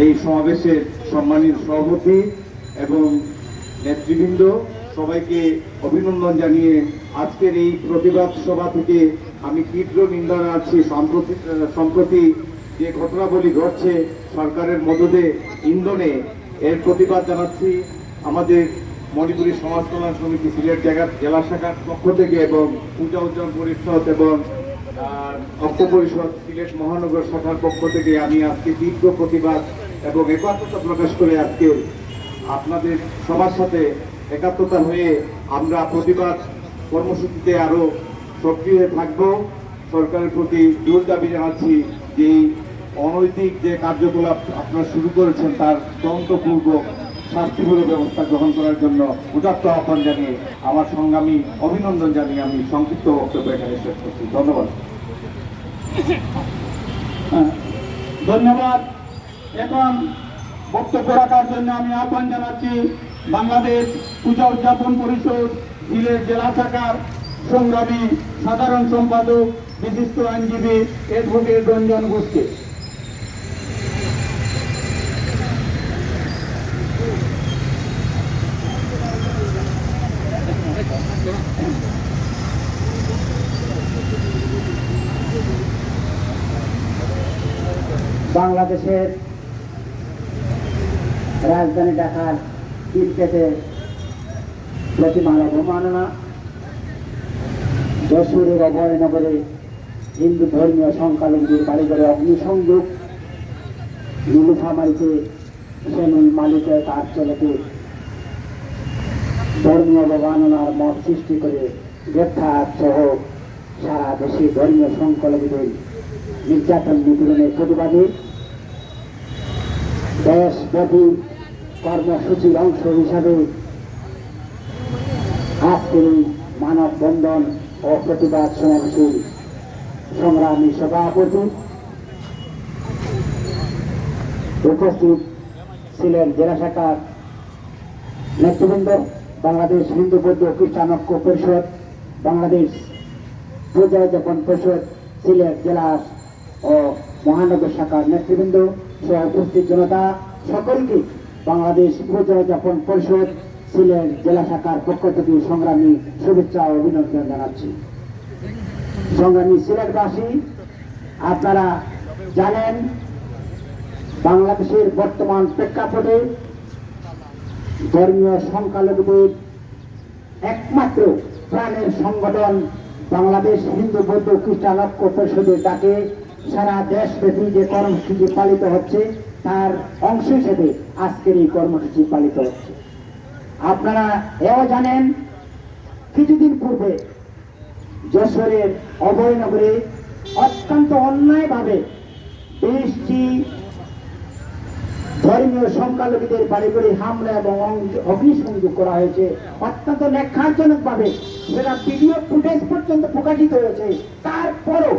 এই সমাবেশের সম্মানিত সভাপতি এবং নেতৃবৃন্দ, সবাইকে অভিনন্দন জানিয়ে আজকের এই প্রতিবাদ সভা থেকে আমি তীব্র নিন্দা জানাচ্ছি। সম্প্রতি যে ঘটনাবলী ঘটছে সরকারের মদদে ইন্ধনে, এর প্রতিবাদ জানাচ্ছি আমাদের মণিপুরী সমাজ কল্যাণ সমিতি সিলেট জেলা শাখার পক্ষ থেকে এবং পূজা উজ্জ্বল পরিষদ এবং অক্ষ পরিষদ সিলেট মহানগর শাখার পক্ষ থেকে আমি আজকে তীব্র প্রতিবাদ এবং একাত্মতা প্রকাশ করে আজকে আপনাদের সবার সাথে একাত্মতা হয়ে আমরা প্রতিবাদ কর্মসূচিতে আরো সক্রিয় থাকব। সরকারের প্রতি জোর দাবি জানাচ্ছি যে অনৈতিক যে কার্যকলাপ আপনারা শুরু করেছেন তার তদন্তপূর্বক শাস্তিমূলক ব্যবস্থা গ্রহণ করার জন্য উদাত্ত আহ্বান জানিয়ে আমার সংগ্রামী অভিনন্দন জানিয়ে আমি সংক্ষিপ্ত বক্তব্য এখানে শেষ করছি। ধন্যবাদ। ধন্যবাদ। এখন বক্তব্য রাখার জন্য আমি আহ্বান জানাচ্ছি বাংলাদেশ পূজা উদযাপন পরিষদ সিলেট জেলা শাখার সংগ্রামী সাধারণ সম্পাদক বিশিষ্ট আইনজীবী অ্যাডভোকেট রঞ্জন ঘোষকে। বাংলাদেশের রাজধানী ঢাকার কিরকেটে প্রতিমালা অবমাননা, যশোরের অভয়নগরে হিন্দু ধর্মীয় সংখ্যালঘুদের বাড়িঘরে অগ্নিসংযোগ, নীলফামারীতে সেনুল মালিকের তার ছেলেকে ধর্মীয় অবমাননার মত সৃষ্টি করে গ্রেপ্তার সহ সারা দেশে ধর্মীয় সংখ্যালঘুদের নির্যাতন নিপীড়নের প্রতিবাদে দেশব্যাপী কর্মসূচির অংশ হিসাবে আজকের এই মানববন্ধন ও প্রতিবাদ সমাবেশের সংগ্রামী সভাপতি উপস্থিত ছিলেন জেলা শাখার নেতৃবৃন্দ, বাংলাদেশ হিন্দু বৌদ্ধ খ্রিস্টান ঐক্য পরিষদ, বাংলাদেশ পূজা উদযাপন পরিষদ সিলেট জেলা ও মহানগর শাখার নেতৃবৃন্দ সহ উপস্থিত জনতা সকলকে বাংলাদেশ পূজা উদযাপন পরিষদ সিলেট জেলা শাখার পক্ষ থেকে সংগ্রামী শুভেচ্ছা ও অভিনন্দন জানাচ্ছি। সংগ্রামী সিলেটবাসী, আপনারা জানেন বাংলাদেশের বর্তমান প্রেক্ষাপটে ধর্মীয় সংখ্যালঘুদের একমাত্র প্রাণের সংগঠন বাংলাদেশ হিন্দু বৌদ্ধ খ্রিস্টান ঐক্য পরিষদের ডাকে সারা দেশব্যাপী যে কর্মসূচি পালিত হচ্ছে তার অংশ হিসেবে আজকের এই কর্মসূচি পালিত হচ্ছে। আপনারা এও জানেন কিছুদিন পূর্বে যশোরের অভয়নগরে অত্যন্ত অন্যায়ভাবে 20টি ধর্মীয় সংখ্যালঘুদের বাড়ি বাড়ি হামলা এবং অগ্নিসংযোগ করা হয়েছে। অত্যন্ত ন্যাক্কারজনকভাবে সেটা ভিডিও ফুটেজ পর্যন্ত প্রকাশিত হয়েছে। তারপরও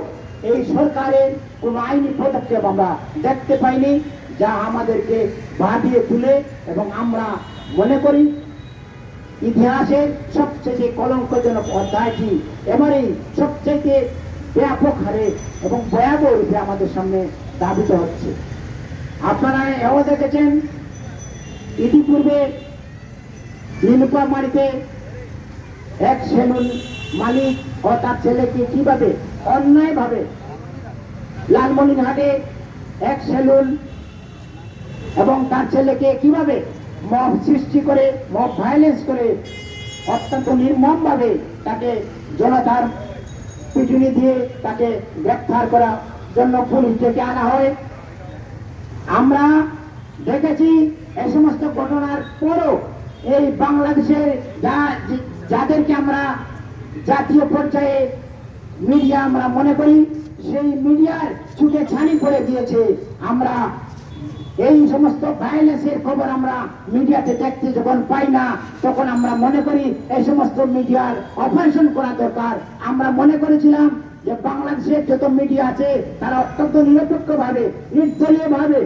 এই সরকারের কোনো আইনি পদক্ষেপ আমরা দেখতে পাইনি, যা আমাদেরকে ভাবিয়ে তুলে এবং আমরা মনে করি ইতিহাসের সবচেয়ে কলঙ্কজনক অধ্যায়টি এবারেই সবচেয়ে ব্যাপক হারে এবং ভয়াবহ রূপে আমাদের সামনে দাবিত হচ্ছে। আপনারা এও দেখেছেন ইতিপূর্বে নীলফামারীতে এক সেলুন মালিক ও তার ছেলেকে কিভাবে অন্যায়ভাবে, লালমনিরহাটে এক সেলুন এবং তার ছেলেকে কিভাবে মব সৃষ্টি করে, মব ভায়োলেন্স করে অত্যন্ত নির্মমভাবে তাকে জনতার পিটুনি দিয়ে তাকে গ্রেফতার করার জন্য পুলিশ ডেকে আনা হয়। আমরা দেখেছি এই সমস্ত ঘটনার পরও এই বাংলাদেশের যাদেরকে আমরা জাতীয় পর্যায়ে মিডিয়া আমরা মনে করি সেই মিডিয়ার চুকে ছানি করে দিয়েছে। আমরা এই সমস্ত ভায়োলেন্সের খবর আমরা মিডিয়াতে দেখতে যখন পাই না, তখন আমরা মনে করি এই সমস্ত মিডিয়ার অপারেশন করা দরকার। আমরা মনে করেছিলাম যে বাংলাদেশের যত মিডিয়া আছে তারা অত্যন্ত নিরপেক্ষভাবে, নির্দলীয়ভাবে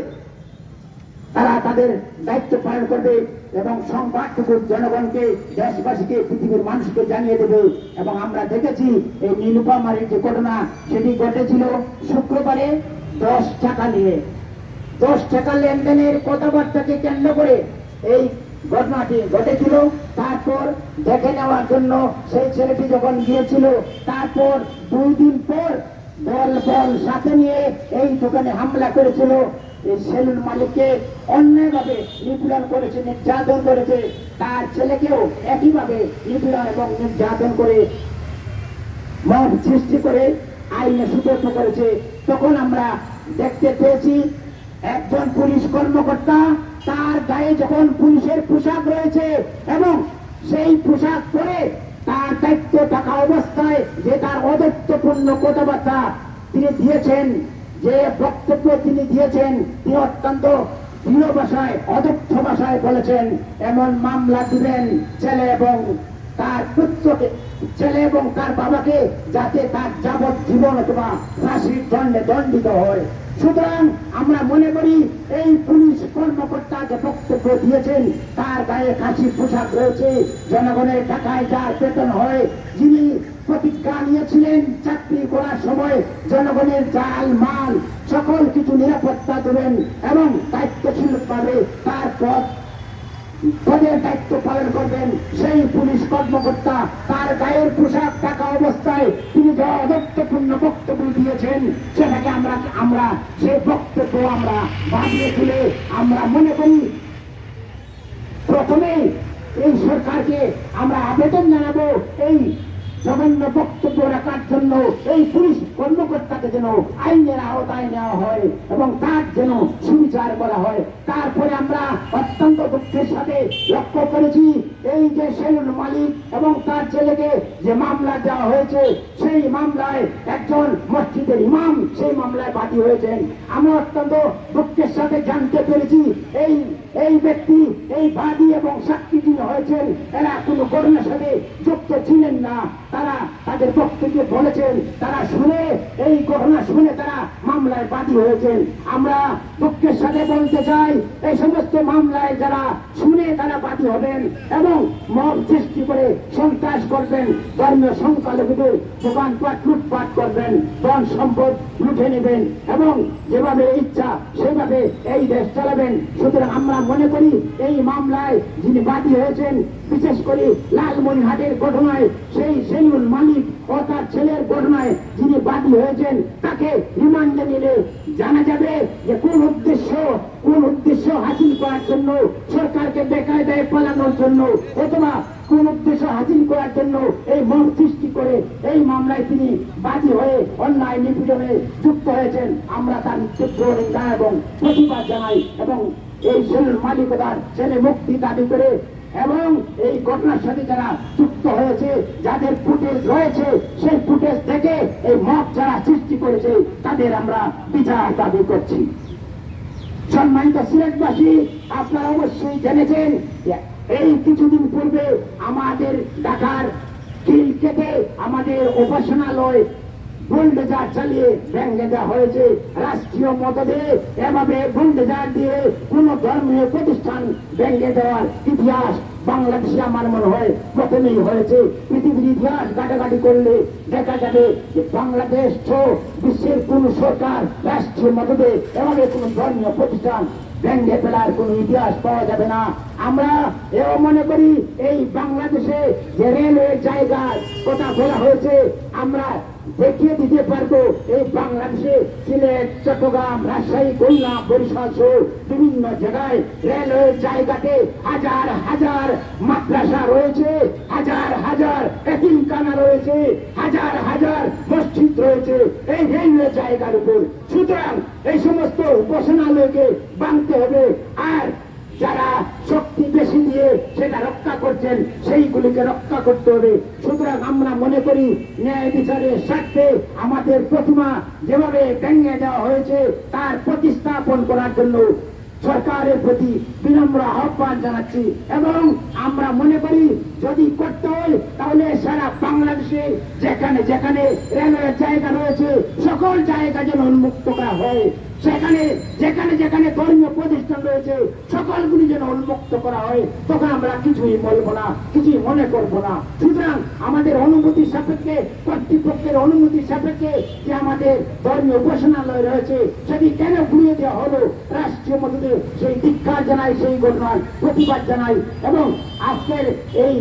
তারা তাদের দায়িত্ব পালন করবে এবং সংবাদটুকু জনগণকে, দেশবাসীকে, পৃথিবীর মানুষকে জানিয়ে দেবে। এবং আমরা দেখেছি এই নীলফামারীর যে ঘটনা সেটি ঘটেছিল শুক্রবারে 10 টাকা নিয়ে 10 টাকা লেনদেনের কথাবার্তাকে কেন্দ্র করে এই ঘটনাটি ঘটেছিল। তারপর দেখে নেওয়ার জন্য সেই ছেলেটি যখন গিয়েছিল, তারপর 2 দিন পর বল সাথে নিয়ে এই দোকানে হামলা করেছিল। এই সেলুন মালিককে অন্যায়ভাবে নিপীড়ন করেছে, নির্যাতন করেছে। তার ছেলেকেও একইভাবে নিপীড়ন এবং নির্যাতন করে মব সৃষ্টি করে আইনে সুপর্দ করেছে। তখন আমরা দেখতে পেয়েছি একজন পুলিশ কর্মকর্তা, তার গায়ে যখন পুলিশের পোশাক রয়েছে এবং সেই পোশাক পরে তার দায়িত্ব থাকা অবস্থায় যে তার অদত্তপূর্ণ কথাবার্তা তিনি দিয়েছেন, যে বক্তব্য তিনি দিয়েছেন, তিনি অত্যন্ত দৃঢ় ভাষায়, অদক্ষ ভাষায় বলেছেন এমন মামলা দিবেন ছেলে এবং তার পুত্রকে, ছেলে এবং তার বাবাকে, যাতে তার যাবজ্জীবন অথবা ফাঁসির দণ্ডে দণ্ডিত হয়। সুতরাং আমরা মনে করি এই পুলিশ কর্মকর্তা যে বক্তব্য দিয়েছেন তার গায়ে খাসির পোশাক রয়েছে, জনগণের টাকায় যার বেতন হয়, যিনি প্রতিজ্ঞা নিয়েছিলেন চাকরি করার সময় জনগণের জাল মাল সকল কিছু নিরাপত্তা দেবেন এবং দায়িত্বশীলভাবে তার পদের দায়িত্ব পালন করবেন, সেই পুলিশ কর্মকর্তা তার গায়ের পোশাক থাকা অবস্থায় তিনি যে অদত্তপূর্ণ বক্তব্য দিয়েছেন সেটাকে আমরা সেই বক্তব্য আমরা বাঁধিয়ে তুলে আমরা মনে করি প্রথমে এই সরকারকে আমরা আবেদন জানাবো এই জঘন্য বক্তব্য রাখার জন্য এই পুলিশ কর্মকর্তাকে যেন আইনের আওতায় নেওয়া হয় এবং তার যেন সুবিচার করা হয়। তারপরে আমরা অত্যন্ত দুঃখের সাথে লক্ষ্য করেছি এই যে সেলুন মালিক এবং তার ছেলেকে যে মামলা দেওয়া হয়েছে, সেই মামলায় একজন মসজিদের ইমাম সেই মামলায় বাদী হয়েছেন। আমরা অত্যন্ত দুঃখের সাথে জানতে পেরেছি এই ব্যক্তি, এই বাদী এবং সাক্ষী যিনি হয়েছেন এরা কোনো ঘটনার সাথে যুক্ত ছিলেন না। তারা তাদের বক্তব্যে বলেছেন তারা শুনে এই ঘটনা শুনে তারা মামলায় বাদী হয়েছেন। আমরা দুঃখের সাথে বলতে চাই এই সমস্ত মামলায় যারা শুনে তারা বাদী হবেন এবং মব সৃষ্টি করে সন্ত্রাস করবেন, ধর্মীয় সংখ্যালঘুদের দোকানপাট লুটপাট করবেন, ধন সম্পদ লুটে নেবেন এবং যেভাবে ইচ্ছা সেভাবে এই দেশ চালাবেন। সুতরাং আমরা মনে করি এই মামলায় যিনি বাদী হয়েছেন, বিশেষ করে লালমনিরহাটের ঘটনায় সেই সেলুন মালিক ও তার ছেলের ঘটনায় যিনি বাদী হয়েছেন, তাকে রিমান্ডে নিলে জানা যাবে যে কোন উদ্দেশ্য হাসিল করার জন্য, সরকারকে বেকায়দায় পালানোর জন্য অথবা কোন উদ্দেশ্য হাসিল করার জন্য এই মব সৃষ্টি করে এই মামলায় তিনি বাদী হয়ে অন্যায় নিপীড়নে যুক্ত হয়েছেন। আমরা তার তীব্র নিন্দা এবং প্রতিবাদ জানাই এবং এই সেলুন মালিক তার ছেলে মুক্তি দাবি করে এবং এই ঘটনার সাথে যারা যুক্ত হয়েছে, যাদের ফুটেজ রয়েছে, সেই ফুটেজ থেকে এই মব যারা সৃষ্টি করেছে তাদের আমরা বিচার দাবি করছি। সম্মানিত সিলেটবাসী, আপনারা অবশ্যই জেনেছেন এই কিছুদিন পূর্বে আমাদের ঢাকার খিলক্ষেতে আমাদের উপাসনালয় বুলডোজার চালিয়ে ভেঙে দেওয়া হয়েছে। রাষ্ট্রীয় মদদে এভাবে বুলডোজার দিয়ে কোন ধর্মীয় প্রতিষ্ঠান ভেঙে দেওয়ার ইতিহাস বাংলাদেশে আমার মনে হয় প্রথমেই হয়েছে। পৃথিবীর ইতিহাস ঘাটাঘাটি করলে দেখা যাবে যে বাংলাদেশ বিশ্বের কোন সরকার রাষ্ট্রীয় মদদে এভাবে কোন ধর্মীয় প্রতিষ্ঠান ভেঙে ফেলার কোন ইতিহাস পাওয়া যাবে না। আমরা এও মনে করি এই বাংলাদেশে যে রেলওয়ে জায়গার কথা বলা হয়েছে আমরা দেখিয়ে দিতে পারবো এই বাংলাদেশে সিলেট, চট্টগ্রাম, রাজশাহী, খুলনা, বরিশাল সহ বিভিন্ন জায়গায় রেলওয়ে জায়গাতে হাজার হাজার মাদ্রাসা রয়েছে, হাজার হাজার এতিমখানা রয়েছে, হাজার হাজার মসজিদ রয়েছে এই রেলওয়ে জায়গার উপর। সুতরাং এই সমস্ত উপাসনালয়কে ভাঙতে হবে আর যারা শক্তি বেশি দিয়ে সেটা রক্ষা করছেন সেইগুলিকে রক্ষা করতে হবে। সুতরাং আমরা মনে করি ন্যায় বিচারের স্বার্থে আমাদের প্রতিমা যেভাবে ভেঙে দেওয়া হয়েছে তার প্রতিস্থাপন করার জন্য সরকারের প্রতি বিনম্র আহ্বান জানাচ্ছি এবং আমরা মনে করি যদি করতে হয় তাহলে সারা বাংলাদেশে যেখানে যেখানে রেলওয়ের জায়গা রয়েছে সকল জায়গা যেন উন্মুক্ত করা হয়, সেখানে যেখানে যেখানে ধর্মীয় প্রতিষ্ঠান রয়েছে সকলগুলি যেন উন্মুক্ত বক্ত করা হয় তখন আমরা কিছুই বলবো না, কিছুই মনে করবো না। সুতরাং আমাদের অনুমতির সাপেক্ষে, কর্তৃপক্ষের অনুমতির সাপেক্ষে যে আমাদের ধর্মীয় উপাসনালয় রয়েছে সেটি কেন ঘুরিয়ে দেওয়া হলো রাষ্ট্রীয় মদতে, সেই ধিক্কার জানাই, সেই ঘটনার প্রতিবাদ জানাই। এবং আজকের এই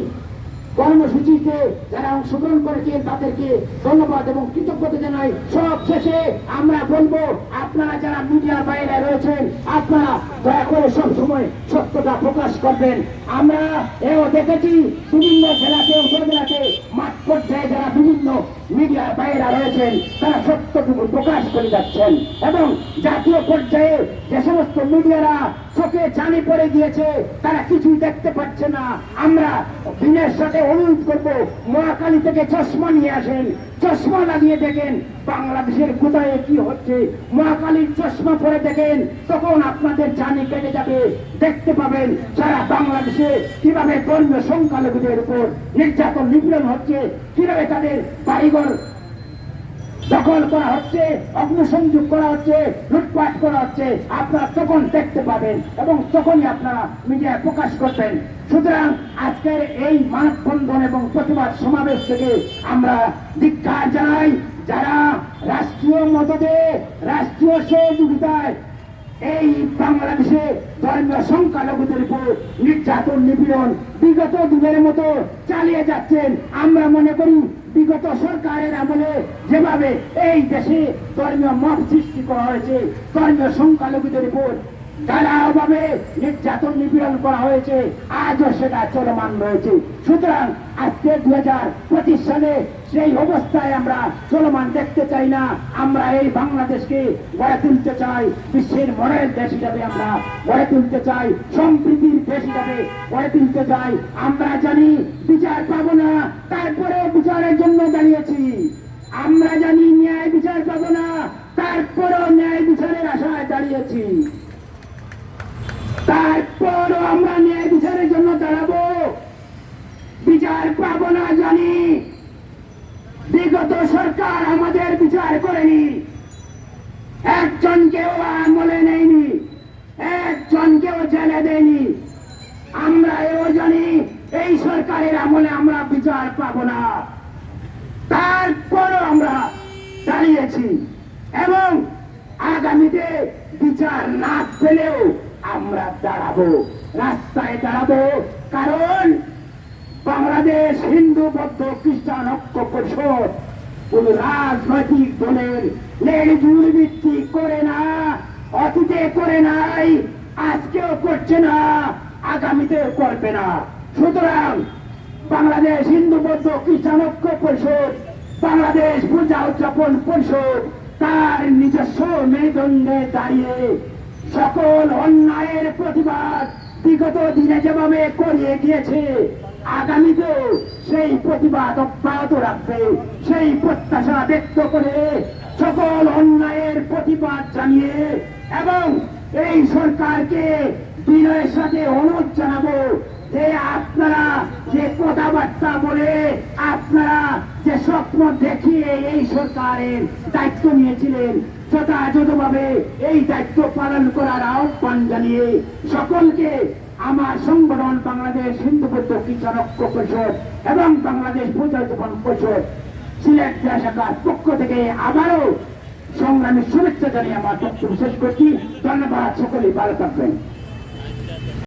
কর্মসূচিতে যারা অংশগ্রহণ করেছেন তাদেরকে ধন্যবাদ এবং কৃতজ্ঞতা জানাই। সব শেষে আমরা বলবো, আপনারা যারা মিডিয়ার বাইরে রয়েছেন আপনারা দয়া করে সব সময় সত্যতা প্রকাশ করবেন। আমরা এও দেখেছি বিভিন্ন জেলাতে, উপজেলাতে, মাঠ পর্যায়ে যারা বিভিন্ন মিডিয়ার বাইরে রয়েছেন তারা সত্যটুকু প্রকাশ করে যাচ্ছেন, এবং জাতীয় পর্যায়ে যে সমস্ত মিডিয়ারা চোখে চানি পড়ে গিয়েছে তারা কিছুই দেখতে পাচ্ছে না। আমরা দিনের সাথে অনুরোধ করবো, মহাকালী থেকে চশমা নিয়ে আসেন, চশমা লাগিয়ে দেখেন বাংলাদেশের কোথায় কি হচ্ছে। মহাকালীর চশমা পরে দেখেন, তখন আপনাদের চানি কেটে যাবে। দেখতে পাবেন সারা বাংলাদেশে কিভাবে ধর্মীয় সংখ্যালঘুদের উপর নির্যাতন, নিপীড়ন হচ্ছে, কিভাবে তাদের বাড়িঘর দখল করা হচ্ছে, অগ্নিসংযোগ করা হচ্ছে, লুটপাট করা হচ্ছে। আপনারা তখন দেখতে পাবেন এবং তখনই আপনারা মিডিয়ায় প্রকাশ করবেন। সুতরাং আজকের এই মানববন্ধন এবং প্রতিবাদ সমাবেশ থেকে আমরা ধিক্কার জানাই যারা রাষ্ট্রীয় মদতে, রাষ্ট্রীয় সহযোগিতায় এই বাংলাদেশে ধর্মীয় সংখ্যালঘুদের উপর নির্যাতন, নিপীড়ন বিগত দিনের মতো চালিয়ে যাচ্ছেন। আমরা মনে করি বিগত সরকারের আমলে যেভাবে এই দেশে ধর্মীয় মত সৃষ্টি করা হয়েছে, ধর্মীয় সংখ্যালঘুদের উপর ঢালাওভাবে নির্যাতন, নিপীড়ন করা হয়েছে, আজও সেটা চলমান রয়েছে। সুতরাং আজকে 2025 সালে সেই অবস্থায় আমরা চলমান দেখতে চাই না। আমরা এই বাংলাদেশকে গড়ে তুলতে চাই, বিশ্বের মডেল দেশ হিসাবে আমরা গড়ে তুলতে চাই, সম্প্রীতির দেশ হিসাবে গড়ে তুলতে চাই। আমরা জানি বিচার পাবো না, তারপরে বিচারের জন্য দাঁড়িয়েছি। আমরা জানি ন্যায় বিচার পাবো না, তারপরেও ন্যায় বিচারের আশায় দাঁড়িয়েছি। তারপরও আমরা ন্যায় বিচারের জন্য দাঁড়াবো। বিচার পাবো না জানি, বিগত সরকার আমাদের বিচার করেনি, একজনকেও আমলে নেয়নি, একজনকেও জেলে দেয়নি। আমরা এও জানি এই সরকারের আমলে আমরা বিচার পাবো না, তারপরও আমরা দাঁড়িয়েছি এবং আগামীতে বিচার না পেলেও আমরা দাঁড়াবো, রাস্তায় দাঁড়াবো। কারণ বাংলাদেশ হিন্দু, বৌদ্ধ, খ্রিস্টান ঐক্য পরিষদ কোন রাজনৈতিক দলের লেজুর ভিত্তি করে না, অতীতে করে নাই, আজকেও করছে না, আগামীতেও করবে না। সুতরাং বাংলাদেশ হিন্দু, বৌদ্ধ, খ্রিস্টান ঐক্য পরিষদ, বাংলাদেশ পূজা উদযাপন পরিষদ তার নিজস্ব মেরুদণ্ডে দাঁড়িয়ে সকল অন্যায়ের প্রতিবাদ বিগত দিনে যেভাবে করিয়ে গিয়েছে আগামীতেও সেই প্রতিবাদ অব্যাহত রাখবে। সেই প্রত্যাশা ব্যক্ত করে সকল অন্যায়ের প্রতিবাদ জানিয়ে এবং এই সরকারকে বিনয়ের সাথে অনুরোধ জানাবো যে আপনারা যে কথাবার্তা বলে, আপনারা যে স্বপ্ন দেখিয়ে এই সরকারের দায়িত্ব নিয়েছিলেন, যথাযথভাবে এই দায়িত্ব পালন করার আহ্বান জানিয়ে সকলকে আমার সংগঠন বাংলাদেশ হিন্দু বৌদ্ধ খ্রিস্টান ঐক্য পরিষদ এবং বাংলাদেশ পূজা উদযাপন পরিষদ সিলেট জেলা শাখার পক্ষ থেকে আবারও সংগ্রামী শুভেচ্ছা জানিয়ে আমার বক্তব্য শেষ করছি। ধন্যবাদ, সকলেই ভালো থাকবেন।